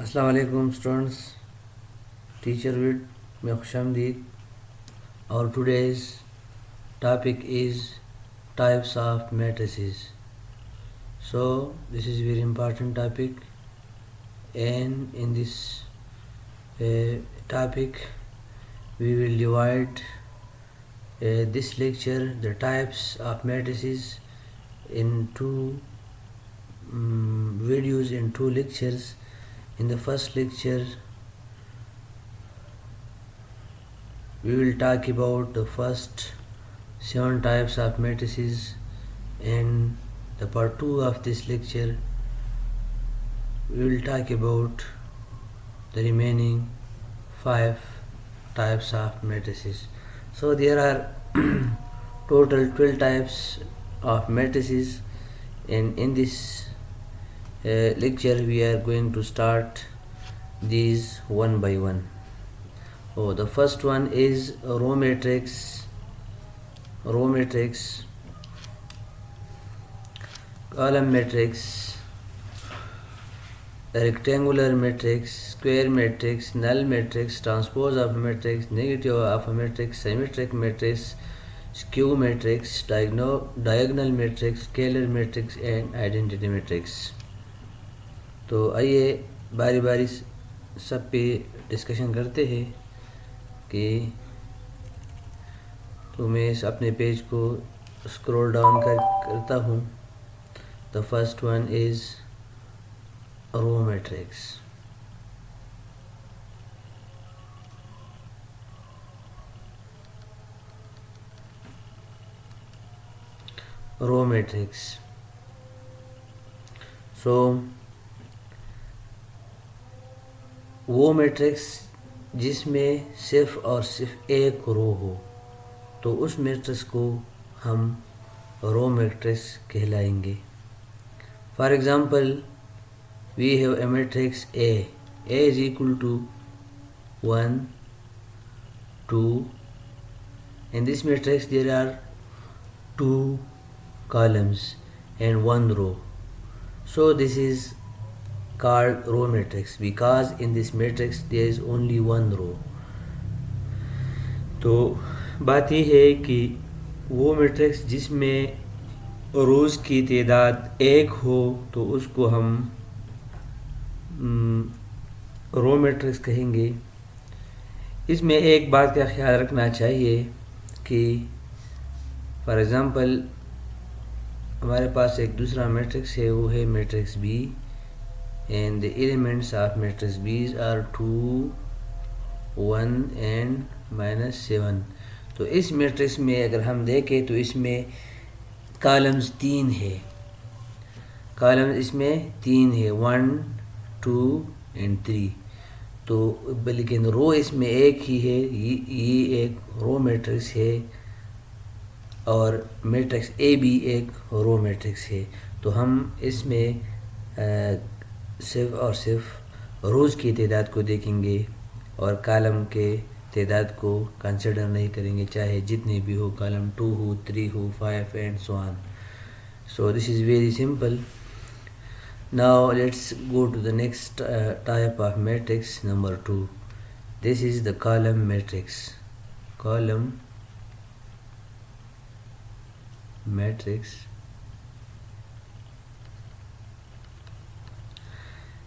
अस्सलाम वालेकुम students, teacher with में खुशामदीद। और today's topic is types of matrices. So this is very important topic, and in this topic we will divide this lecture, the types of matrices, in two videos, in two lectures. In the first lecture we will talk about the first 7 types of matrices, and the part 2 of this lecture we will talk about the remaining 5 types of matrices. So there are total 12 types of matrices, and in this lecture we are going to start these one by one. The first one is row matrix, column matrix, rectangular matrix, square matrix, null matrix, transpose of a matrix, negative of a matrix, symmetric matrix, skew matrix, diagonal matrix, scalar matrix, and identity matrix. तो आइए बारी बारी सब पे discussion करते हैं कि तो मैं इस अपने पेज को स्क्रॉल डाउन करता हूँ. The first one is row matrix. Row matrix. So वो मैट्रिक्स जिसमें सिर्फ और सिर्फ एक रो हो, तो उस मैट्रिक्स को हम रो मैट्रिक्स कहलाएंगे. For example, we have a matrix A is equal to 1 2. in this matrix there are 2 columns and 1 row. So this is called row matrix because in this matrix there is only 1 row. तो बात यह है कि वो matrix जिसमें रोज़ की तादाद 1 हो तो उसको हम रो मैट्रिक्स कहेंगे. इसमें एक बात का ख्याल रखना चाहिए कि फॉर एग्ज़ाम्पल हमारे पास एक दूसरा मैट्रिक्स है, वो है matrix B, and the elements of matrix B are 2 1 and -7. तो इस मैट्रिक्स में अगर हम देखें तो इसमें कॉलम्स 3 है, कॉलम्स इसमें 3 है, 1 2 and 3. तो लेकिन रो इसमें एक ही है. ये एक रो मैट्रिक्स है और मैट्रिक्स ए भी एक रो मैट्रिक्स है. तो हम इसमें सिर्फ और सिर्फ रोज़ की तादाद को देखेंगे और कॉलम के तादाद को कंसिडर नहीं करेंगे, चाहे जितने भी हो, कॉलम 2 हो, 3 हो, 5 and so on. So this is very simple. Now let's go to the next type of matrix number 2. This is the column matrix. Column matrix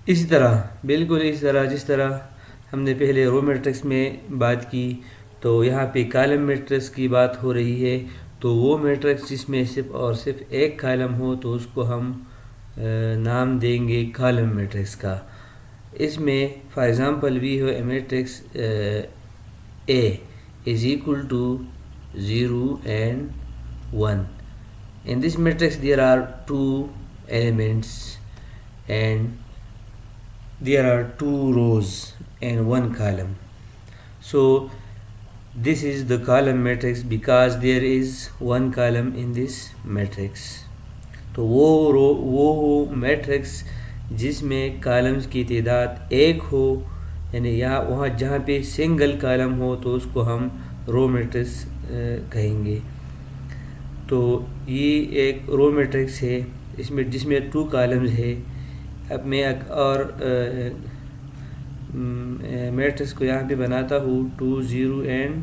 इसी तरह, बिल्कुल इस तरह जिस तरह हमने पहले रो मैट्रिक्स में बात की, तो यहाँ पे कॉलम मैट्रिक्स की बात हो रही है. तो वो मैट्रिक्स जिसमें सिर्फ और सिर्फ एक कॉलम हो तो उसको हम नाम देंगे कॉलम मैट्रिक्स का. इसमें for example we have a matrix A is equal to 0 and 1. in this matrix there are 2 elements and there are 2 rows and 1 column. So this is the column matrix because there is 1 column in this matrix. तो वो matrix जिसमें columns की तादाद 1 हो, यानी यहाँ वहाँ जहाँ पे सिंगल कॉलम हो तो उसको हम रो मैट्रिक्स कहेंगे. तो ये एक रो मैट्रिक्स है इसमें जिसमें 2 कॉलम्स है. अब मैं और मैट्रिक्स को यहाँ पे बनाता हूँ 2 0 एंड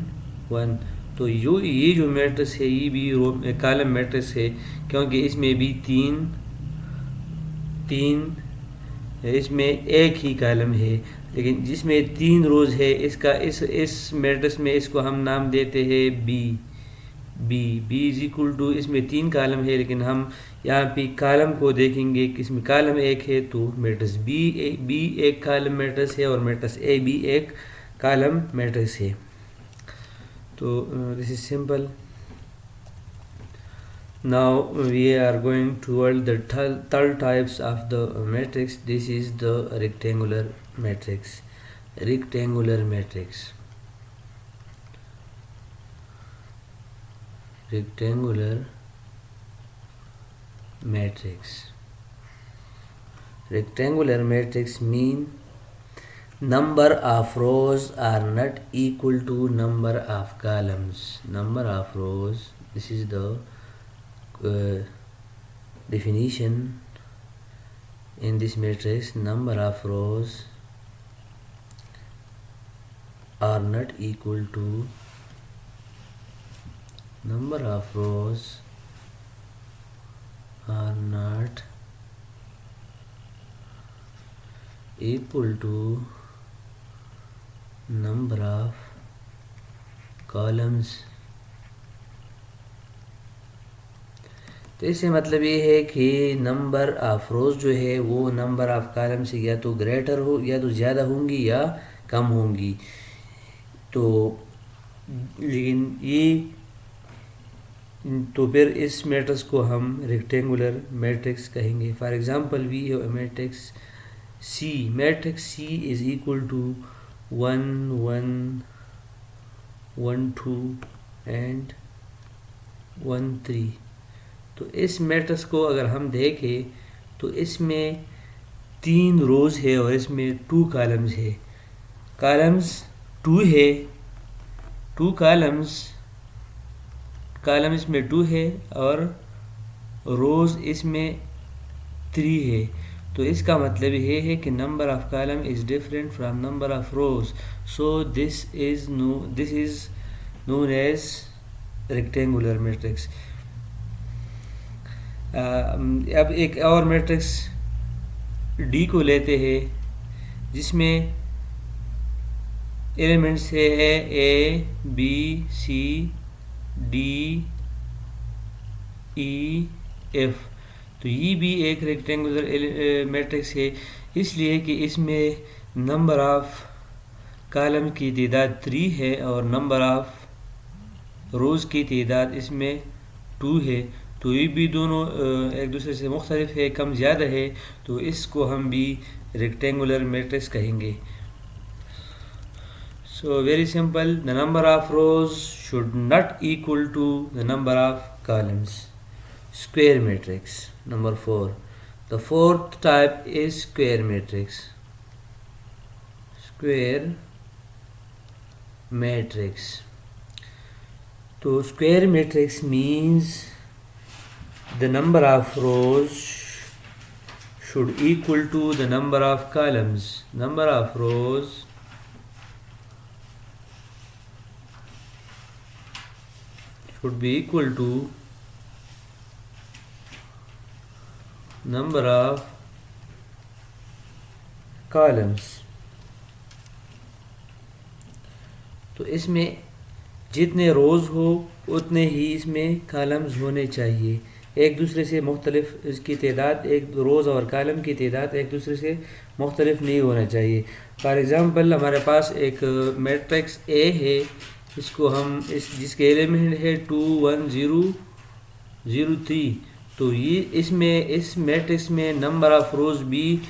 1, तो ये जो मैट्रिक्स है ये भी कॉलम मैट्रिक्स है, क्योंकि इसमें भी तीन इसमें एक ही कॉलम है, लेकिन जिसमें 3 रोज है इसका इस मैट्रिक्स में इसको हम नाम देते हैं बी इज इक्वल टू, इसमें 3 कॉलम है लेकिन हम यहाँ पे कॉलम को देखेंगे कि इसमें कॉलम एक है, तो मैट्रिक्स बी एक कॉलम मैट्रिक्स है और मैट्रिक्स ए भी एक कॉलम मैट्रिक्स है। तो this is simple. Now we are going toward the third types of the matrix. This is the rectangular matrix. Rectangular matrix. Rectangular matrix. Rectangular matrix mean number of rows are not equal to number of columns. Number of rows. This is the definition in this matrix. Number of rows are not equal to number of rows are not equal to number of columns. तो इससे मतलब ये है कि number of रोज़ जो है वो number of column से या तो ग्रेटर हो या तो ज़्यादा होंगी या कम होंगी। तो लेकिन तो फिर इस मैट्रिक्स को हम रेक्टेंगुलर मैट्रिक्स कहेंगे। For example we have a matrix C. Matrix C is equal to 1 1 1 2 and 1 3। तो इस मैट्रिक्स को अगर हम देखें तो इसमें 3 रोज़ है और इसमें 2 कॉलम्स है। कॉलम्स 2 है, 2 कॉलम इसमें 2 है और रोज़ इसमें 3 है। तो इसका मतलब ये है कि number of column is different from number of rows, so this is known as rectangular matrix. अब एक और मैट्रिक्स डी को लेते हैं जिसमें एलिमेंट्स है A B C D E F. तो ये भी एक रेक्टेंगुलर मैट्रिक्स है, इसलिए कि इसमें नंबर ऑफ कॉलम की तादाद 3 है और नंबर ऑफ रोज़ की तादाद इसमें 2 है। तो ये भी दोनों एक दूसरे से मुख्तलिफ है, कम ज़्यादा है, तो इसको हम भी रेक्टेंगुलर मैट्रिक्स कहेंगे। So very simple, the number of rows should not equal to the number of columns. Square matrix number 4। The fourth type is square matrix. Square matrix. तो square matrix means the number of rows should equal to the number of columns. Number of rows should be equal to number of columns. तो इसमें जितने रोज़ हो उतने ही इसमें columns होने चाहिए। एक दूसरे से मुख्तलिफ इसकी तादाद, एक रोज़ और कॉलम की तादाद एक दूसरे से मुख्तलिफ नहीं होना चाहिए। फॉर एग्ज़ाम्पल हमारे पास एक मैट्रिक्स ए है, इसको हम जिसके एलिमेंट है 2 1 0 0 3। तो ये इस मैट्रिक्स में नंबर ऑफ रोज़ भी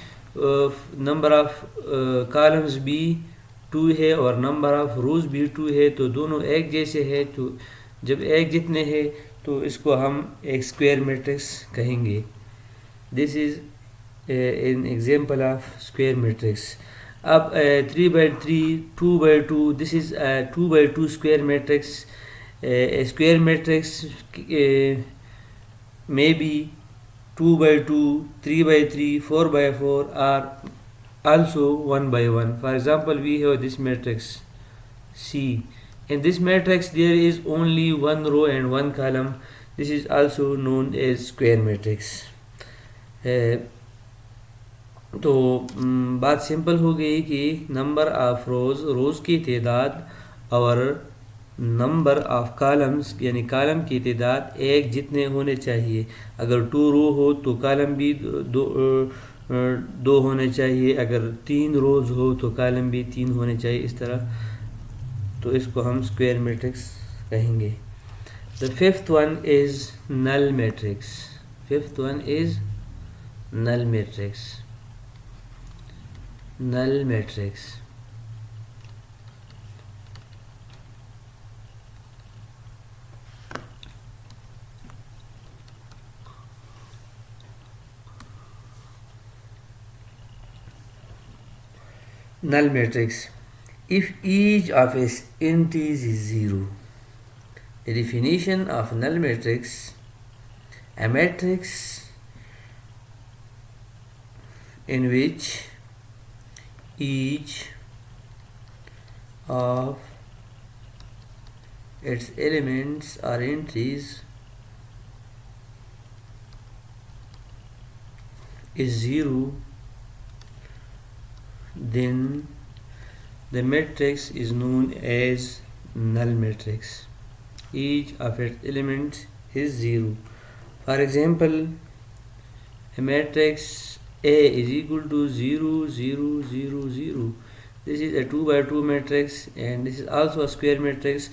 नंबर ऑफ कॉलम्स भी 2 है और नंबर ऑफ रोज़ भी 2 है, तो दोनों एक जैसे है। तो जब एक जितने हैं तो इसको हम एक स्क्वायर मैट्रिक्स कहेंगे। This is an example of square matrix. अब 3/3 2/2, this is 2/2 square matrix. Square matrix में भी 2/2 3/3 4/4 और also one by one. For example, we have this matrix C. In this matrix there is only one row and one column. This is also known as square matrix. तो बात simple हो गई कि number of रोज़ की तादाद और number of columns यानी column की तादाद एक जितने होने चाहिए. अगर 2 रो हो तो कॉलम भी दो होने चाहिए. अगर 3 रोज़ हो तो कॉलम भी 3 होने चाहिए. इस तरह तो इसको हम स्क्वायर मैट्रिक्स कहेंगे. The fifth one is null matrix. Fifth one is null matrix. Null matrix. Null matrix. If each of its entities is zero. The definition of null matrix: a matrix in which each of its elements or entries is zero, then the matrix is known as null matrix. Each of its elements is zero. For example, a matrix A is equal to 0, 0, 0, 0. This is a 2 by 2 matrix, and this is also a square matrix,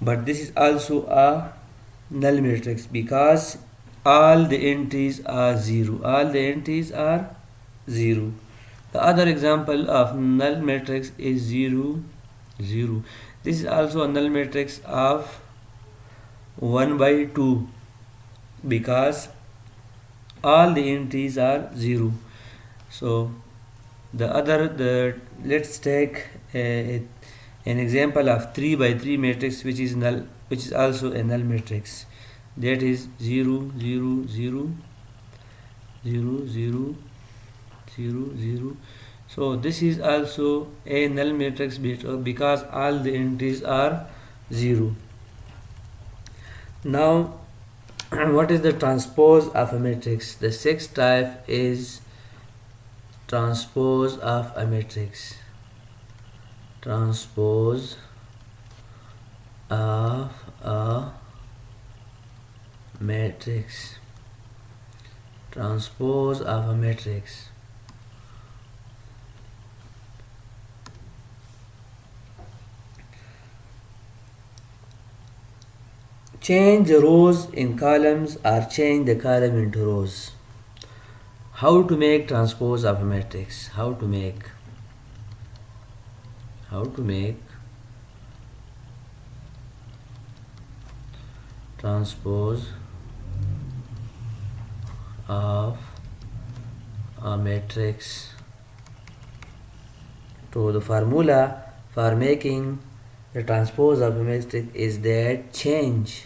but this is also a null matrix because all the entries are 0. All the entries are 0. The other example of null matrix is 0, 0. This is also a null matrix of 1 by 2 because all the entries are 0. So let's take an example of 3 by 3 matrix which is null, which is also a null matrix. That is 0, 0, 0, 0, 0, 0, 0. So this is also a null matrix because all the entries are 0. Now what is the transpose of a matrix? The sixth type is transpose of a matrix. Transpose of a matrix. Transpose of a matrix. Change the rows in columns or change the column into rows. How to make transpose of a matrix? How to make transpose of a matrix. So the formula for making the transpose of a matrix is that change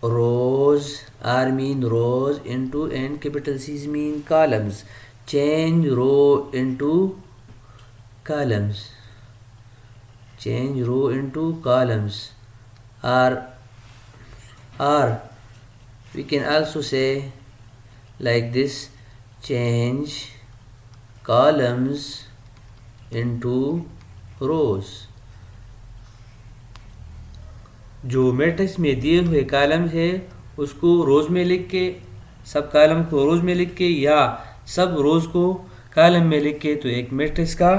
rows R mean rows into and capital C's mean columns. Change row into columns. Change row into columns. Or we can also say like this: change columns into rows. जो matrix में दिए हुए column है उसको रोज़ में लिख के, सब कॉलम को रोज़ में लिख के या सब रोज़ को कॉलम में लिख के तो एक मैट्रिक्स का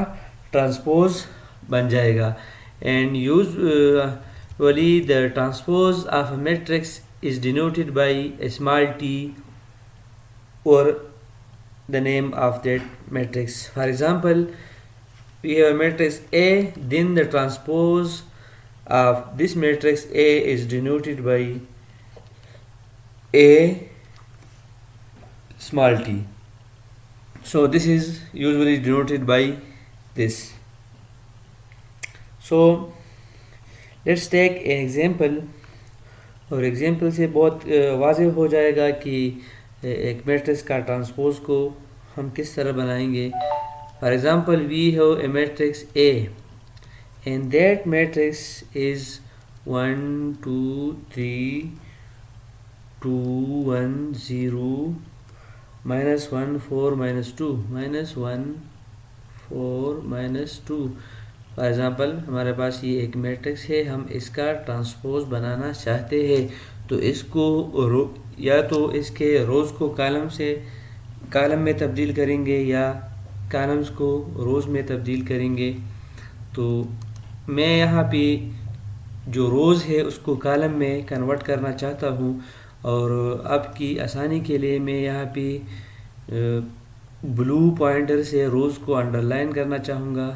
ट्रांसपोज बन जाएगा. And usually the transpose of a matrix is denoted by a small t or the name of that matrix. For example, we have a matrix A, then the transpose of this matrix A is denoted by A small t. So this is usually denoted by this. So let's take an example. और example से बहुत वाज़ेह हो जाएगा कि एक matrix का transpose को हम किस तरह बनाएंगे। For example we have a matrix A and that matrix is 1 2 3 2 1 0 -1 4 -2 -1 4 -2। For example हमारे पास ये एक मैट्रिक्स है, हम इसका ट्रांसपोज बनाना चाहते हैं तो इसको या तो इसके रोज़ को कॉलम में तब्दील करेंगे या कॉलम्स को रोज़ में तब्दील करेंगे। तो मैं यहाँ पे जो रोज़ है उसको कॉलम में कन्वर्ट करना चाहता हूँ और अब की आसानी के लिए मैं यहाँ पे ब्लू पॉइंटर से रोज़ को अंडरलाइन करना चाहूँगा।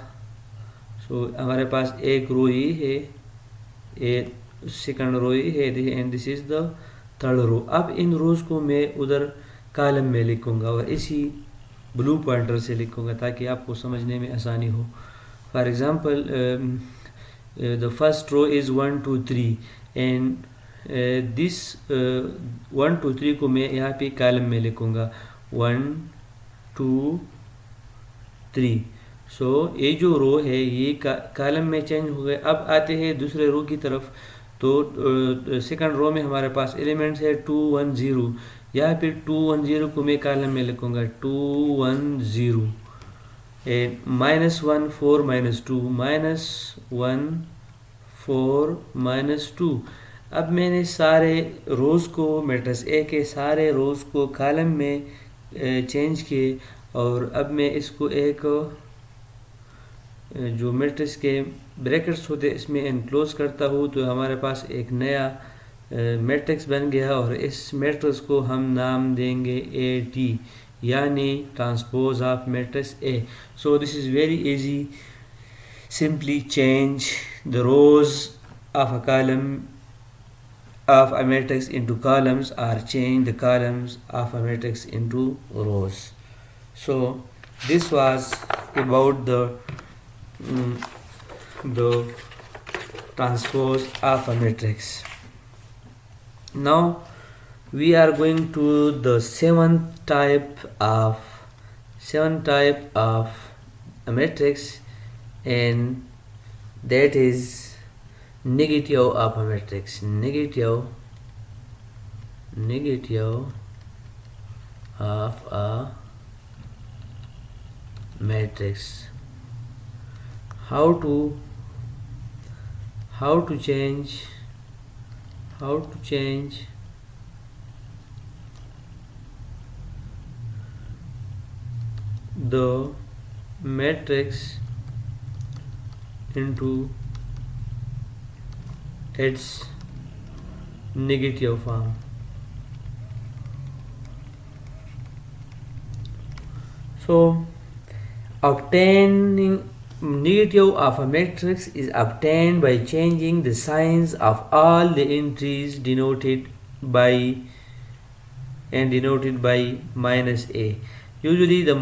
सो हमारे पास एक रो ही है, एक सेकंड रो ही है and this is the third row. अब इन रोज़ को मैं उधर कॉलम में लिखूँगा और इसी ब्लू पॉइंटर से लिखूँगा ताकि आपको समझने में आसानी हो। For example the first row is 1 2 3 and this 1 2 3 को मैं यहाँ पे कॉलम में लिखूँगा 1 2 3। सो ये जो रो है ये कॉलम में चेंज हो गए। अब आते हैं दूसरे रो की तरफ। तो सेकंड रो में हमारे पास एलिमेंट्स है 2 1 0। यहाँ पे 2 1 0 को मैं कॉलम में लिखूँगा 2 1 0 -1 4 -2 -1 4 -2। अब मैंने सारे रोज़ को मैट्रिक्स ए के सारे रोज़ को कॉलम में चेंज किए और अब मैं इसको एक जो मैट्रिक्स के ब्रैकेट्स होते इसमें एनक्लोज करता हूँ तो हमारे पास एक नया मैट्रिक्स बन गया और इस मैट्रिक्स को हम नाम देंगे ए टी यानी transpose of matrix A. So this is very easy, simply change the rose of a column of a matrix into columns or change the columns of a matrix into rows. So this was about the transpose of a matrix. Now we are going to the seventh type of a matrix, and that is negative of a matrix. Negative of a matrix. How to change the matrix into its negative form. So obtaining negative of a matrix is obtained by changing the signs of all the entries denoted by -a. Usually the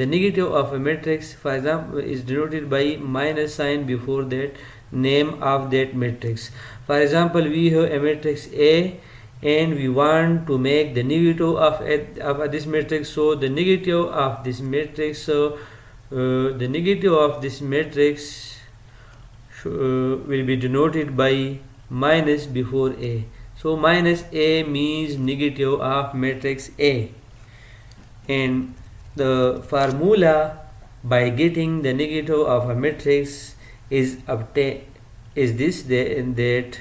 negative of a matrix, for example, is denoted by minus sign before that name of that matrix. For example, we have a matrix A and we want to make the negative of this matrix. So the negative of this matrix will be denoted by minus before A. So minus A means negative of matrix A, and the formula by getting the negative of a matrix is this, that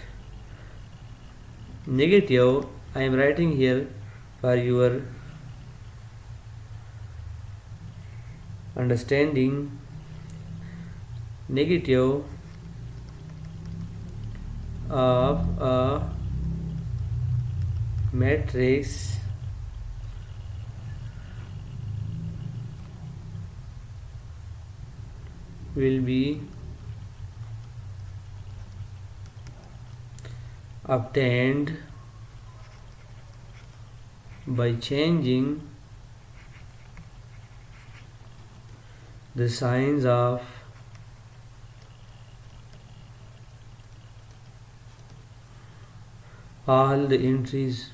negative, I am writing here for your understanding, negative of a matrix will be obtained by changing the signs of all the entries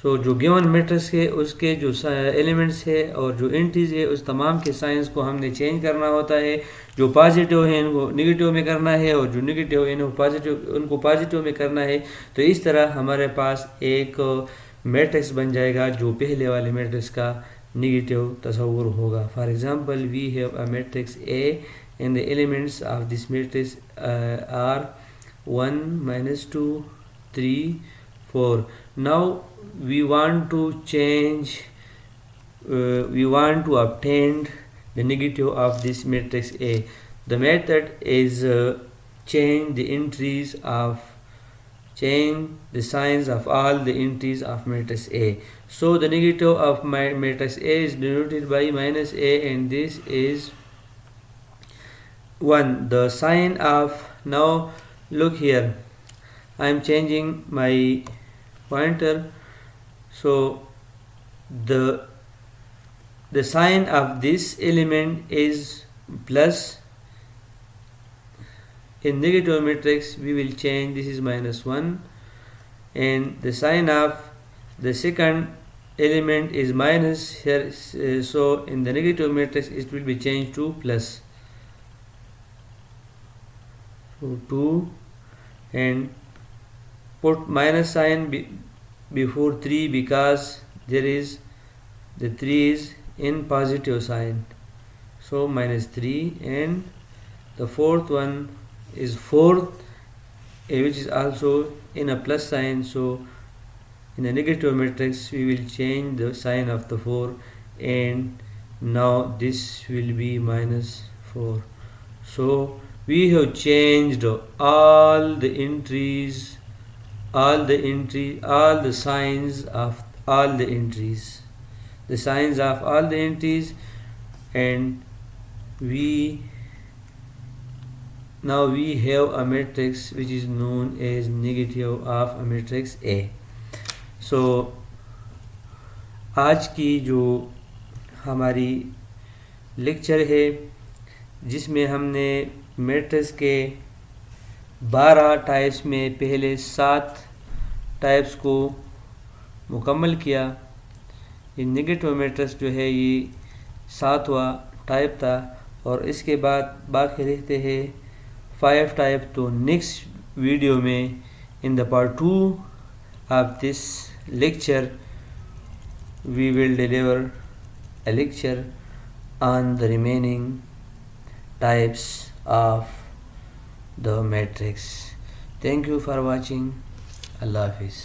सो जो given matrix है उसके जो elements है और जो entries है उस तमाम के साइंस को हमने चेंज करना होता है। जो पॉजिटिव है इनको नेगेटिव में करना है और जो नेगेटिव है उनको पॉजिटिव में करना है। तो इस तरह हमारे पास एक मैट्रिक्स बन जाएगा जो पहले वाले मैट्रिक्स का नेगेटिव तस्वुर होगा। For example we have a matrix A and the elements of this matrix are 1 minus 2 3 4. Now we want to change we want to obtain the negative of this matrix A. The method is change the signs of all the entries of matrix A. So the negative of my matrix A is denoted by minus A and this is 1. The sign of, now look here, I am changing my pointer, so the sign of this element is plus. In negative matrix we will change, this is minus 1, and the sign of the second element is minus here, so in the negative matrix it will be changed to plus. So 2 and put minus sign before 3 because there is the 3 is in positive sign, so minus 3, and the fourth one is 4th which is also in a plus sign, so in the negative matrix we will change the sign of the 4 and now this will be minus 4. So we have changed all the signs of all the entries, and now we have a matrix which is known as negative of a matrix A. So आज की जो हमारी lecture है जिसमें हमने matrix के 12 types में पहले 7 टाइप्स को मुकम्मल किया। ये नेगेटिव मैट्रिक्स जो है ये 7वां टाइप था और इसके बाद बाकी रहते हैं 5 टाइप। तो नेक्स्ट वीडियो में in the part 2 of this lecture we will deliver a lecture on the remaining types of the matrix. Thank you for watching. Allah Hafiz.